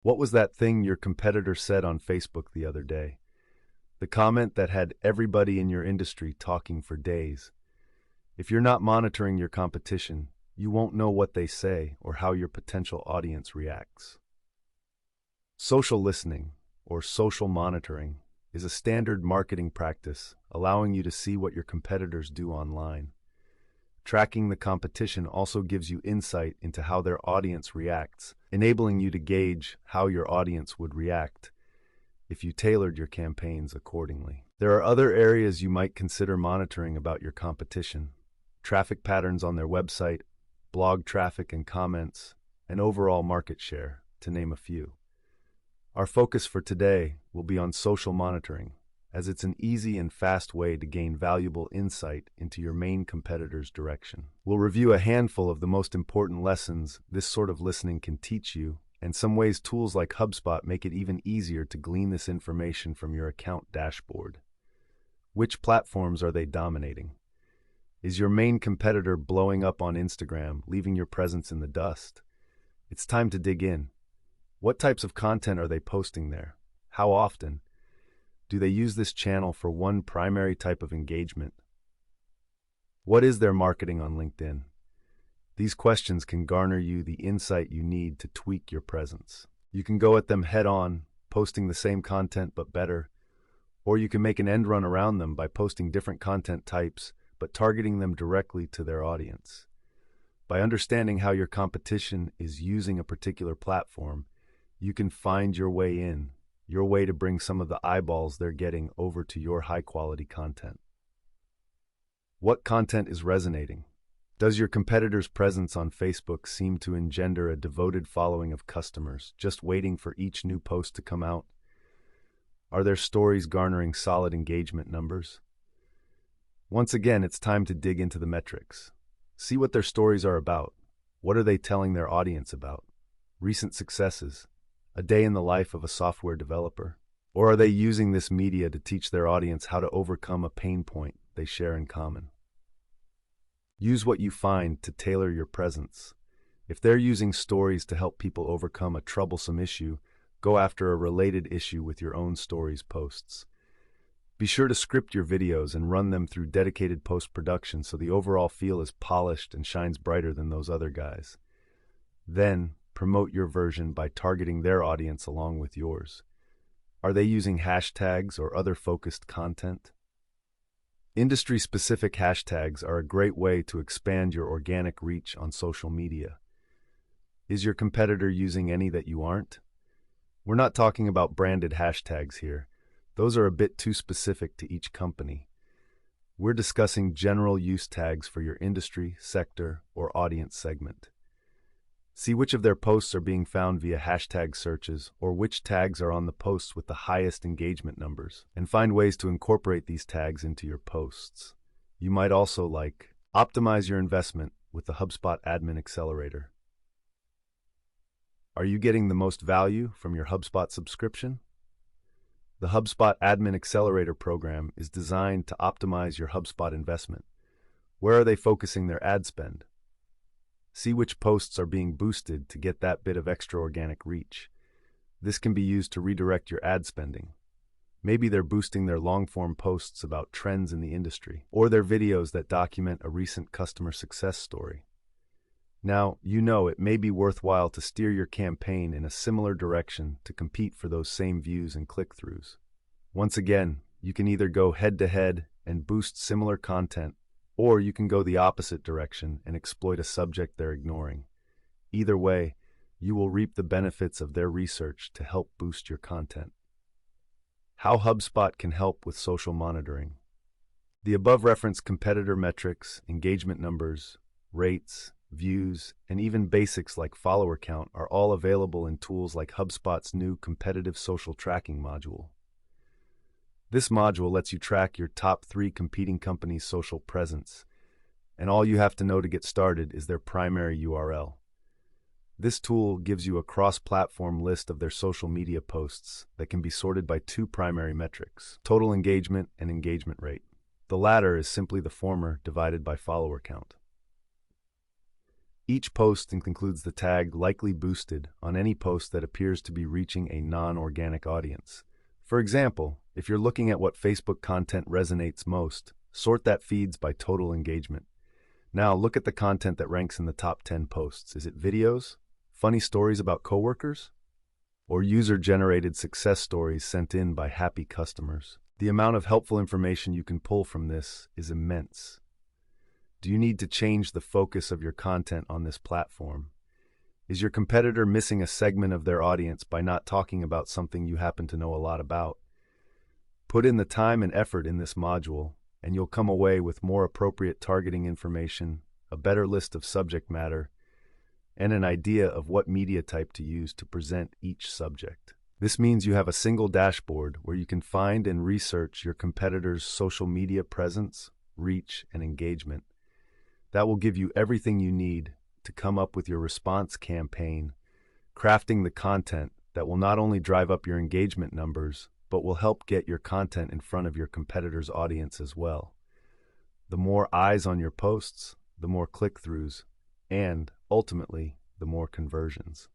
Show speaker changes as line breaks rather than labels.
What was that thing your competitor said on Facebook the other day? The comment that had everybody in your industry talking for days. If you're not monitoring your competition, you won't know what they say or how your potential audience reacts. Social listening, or social monitoring, is a standard marketing practice allowing you to see what your competitors do online. Tracking the competition also gives you insight into how their audience reacts, enabling you to gauge how your audience would react if you tailored your campaigns accordingly. There are other areas you might consider monitoring about your competition: traffic patterns on their website, blog traffic and comments, and overall market share, to name a few. Our focus for today will be on social monitoring, as it's an easy and fast way to gain valuable insight into your main competitor's direction. We'll review a handful of the most important lessons this sort of listening can teach you, and some ways tools like HubSpot make it even easier to glean this information from your account dashboard. Which platforms are they dominating? Is your main competitor blowing up on Instagram, leaving your presence in the dust? It's time to dig in. What types of content are they posting there? How often? Do they use this channel for one primary type of engagement? What is their marketing on LinkedIn? These questions can garner you the insight you need to tweak your presence. You can go at them head-on, posting the same content but better, or you can make an end run around them by posting different content types but targeting them directly to their audience. By understanding how your competition is using a particular platform, you can find your way in, your way to bring some of the eyeballs they're getting over to your high-quality content. What content is resonating? Does your competitor's presence on Facebook seem to engender a devoted following of customers, just waiting for each new post to come out? Are their stories garnering solid engagement numbers? Once again, it's time to dig into the metrics. See what their stories are about. What are they telling their audience about? Recent successes? A day in the life of a software developer? Or are they using this media to teach their audience how to overcome a pain point they share in common? Use what you find to tailor your presence. If they're using stories to help people overcome a troublesome issue, go after a related issue with your own stories posts. Be sure to script your videos and run them through dedicated post-production so the overall feel is polished and shines brighter than those other guys. Then, promote your version by targeting their audience along with yours. Are they using hashtags or other focused content? Industry-specific hashtags are a great way to expand your organic reach on social media. Is your competitor using any that you aren't? We're not talking about branded hashtags here. Those are a bit too specific to each company. We're discussing general use tags for your industry, sector, or audience segment. See which of their posts are being found via hashtag searches or which tags are on the posts with the highest engagement numbers, and find ways to incorporate these tags into your posts. You might also optimize your investment with the HubSpot Admin Accelerator. Are you getting the most value from your HubSpot subscription? The HubSpot Admin Accelerator program is designed to optimize your HubSpot investment. Where are they focusing their ad spend? See which posts are being boosted to get that bit of extra organic reach. This can be used to redirect your ad spending. Maybe they're boosting their long-form posts about trends in the industry, or their videos that document a recent customer success story. Now, it may be worthwhile to steer your campaign in a similar direction to compete for those same views and click-throughs. Once again, you can either go head-to-head and boost similar content, or you can go the opposite direction and exploit a subject they're ignoring. Either way, you will reap the benefits of their research to help boost your content. How HubSpot can help with social monitoring. The above-referenced competitor metrics, engagement numbers, rates, views, and even basics like follower count are all available in tools like HubSpot's new competitive social tracking module. This module lets you track your top 3 competing companies' social presence, and all you have to know to get started is their primary URL. This tool gives you a cross-platform list of their social media posts that can be sorted by 2 primary metrics: total engagement and engagement rate. The latter is simply the former divided by follower count. Each post includes the tag likely boosted on any post that appears to be reaching a non-organic audience. For example, if you're looking at what Facebook content resonates most, sort that feeds by total engagement. Now look at the content that ranks in the top 10 posts. Is it videos, funny stories about coworkers, or user-generated success stories sent in by happy customers? The amount of helpful information you can pull from this is immense. Do you need to change the focus of your content on this platform? Is your competitor missing a segment of their audience by not talking about something you happen to know a lot about? Put in the time and effort in this module, and you'll come away with more appropriate targeting information, a better list of subject matter, and an idea of what media type to use to present each subject. This means you have a single dashboard where you can find and research your competitors' social media presence, reach, and engagement. That will give you everything you need to come up with your response campaign, crafting the content that will not only drive up your engagement numbers, but will help get your content in front of your competitors' audience as well. The more eyes on your posts, the more click-throughs, and, ultimately, the more conversions.